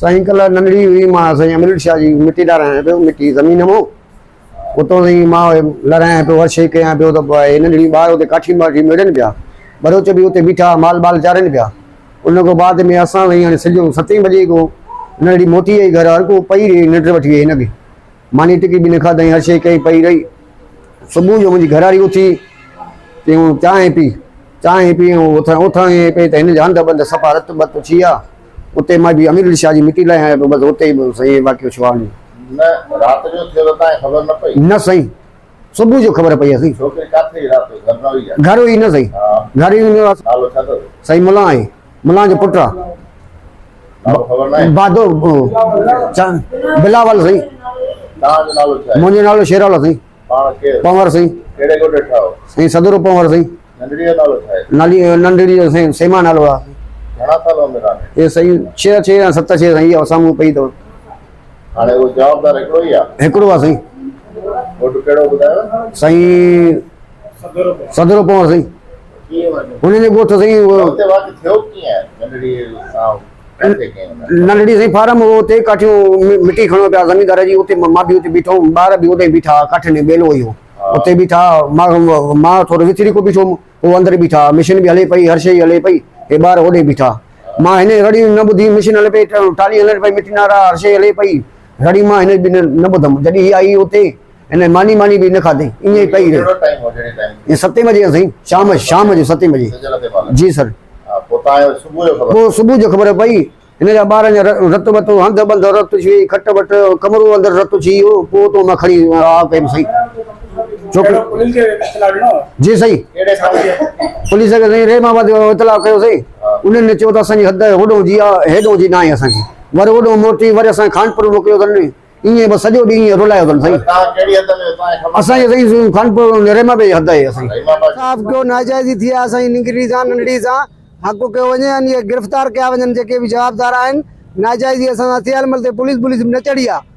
साईं कल नंढड़ी हुई मां साईं अमृत शाह जी मिट्टी ॾारायां पियो मिट्टी ज़मीन मां उतो साईं मां लड़ायां पियो वर्षे कयां पियो त नंढड़ी ॿार उते काठी माठी मिड़नि पिया बरोच बि उते बीठा माल बाल चारनि पिया। उन खां बाद में असां वही हाणे सॼो 7 बजे को नंढड़ी मोटी आई घर हर को पई रही निंड वठी वई हिनखे मानी टिकी बि न खाधई हर शइ कई पई रही। सुबुह जो मुंहिंजी घरवारी उथी चयूं चांहि पी उथण पई त हिन जा हंध बंद सफ़ा रत बत थी विया। उते मां बि अमृत शाह जी मिट्टी लाइ आहियां पियो बसि उते ई साईं वाक़ियो छो आहे न रात जो थियो त खबर न पई न साईं सुबह जो खबर पई असीं छोकरी काथे रात घर न हुई घर हुई न साईं घर ही नालो छा अथव साईं मुला आहे मुला जो पुट आहे नालो खबर न आहे बादो बिलावल साईं तव्हांजो नालो छा आहे मुंहिंजो नालो शेरावल साईं पाण केरु पंवर साईं कहिड़े ॻोठ वेठा हो साईं सदरो पंवर साईं नंढड़ी जो नालो छा आहे नाली नंढड़ी जो साईं सेमा नालो आहे घणा साल उमिरि आहे ये साईं 6 या 7 साईं साम्हूं पई अथव हाणे उहो जवाबदार हिकिड़ो ई आहे हिकिड़ो आहे साईं ॻोठ कहिड़ो ॿुधायो साईं सदरो पंवर साईं कीअं वञो हुन जो ॻोठ साईं हुते वाक़ई थियो कीअं आहे नंढड़ी सां किथे कयऊं नंढड़ी साईं फार्म उते काठियूं मिट्टी खणो पिया ज़मीनदार जी उते मां बि उते बीठो ॿार बि उते बीठा काठियुनि में बेलो हुयो उते बीठा मां थोरो विथिरी को बीठो उहो अंदरि बीठा मशीन बि हले पई हर शइ हले पई हे ॿार होॾे बीठा मां हिन रड़ी न ॿुधी मशीन हले पई टाली हले पई मिट्टी नारा हर शइ हले पई रड़ी मां हिन बि न ॿुधमि जॾहिं हीअ आई उते हिन मानी बि न खाधई ईअं ई पई कहिड़ो टाइम हो जहिड़े टाइम ये 7 बजे साईं शाम जो 7 बजे सजल ते पाले जी सर पोइ तव्हांजो सुबुह जो खबर पोइ सुबुह जो ख़बर पई हिन जा ॿारनि जा रत वत हंध बंध रत थी वई खट वट कमरो अंदरि रत थी वियो पोइ तो मां खणी आ कयुमि साईं छोकिरी जी साईं कहिड़े खां पुलिस खे साईं रेमाबाद इतला कयो साईं उन्हनि चयो त असांजी हद होॾो जी आहे हेॾो जी न आहे असांजी वरी होॾो मोटी वरी असांखे खानपुर मोकिलियो अथनि ईअं बसि सॼो ॾींहुं ईअं रुलायो अथनि साईं तव्हां कहिड़ी हद में तव्हांखे खबर असांजे साईं खानपुर रेमाबाद जी हद आहे असांजी रहीमाबाद साफ़ कयो नाजाइज़ी थी आहे असांजी निकिरी सां नंढड़ी सां हक़ कयो वञे यानी गिरफ़्तार कया वञनि जेके बि जवाबदार आहिनि नाजाइज़ी असां थियल महिल ते पुलिस न चढ़ी आहे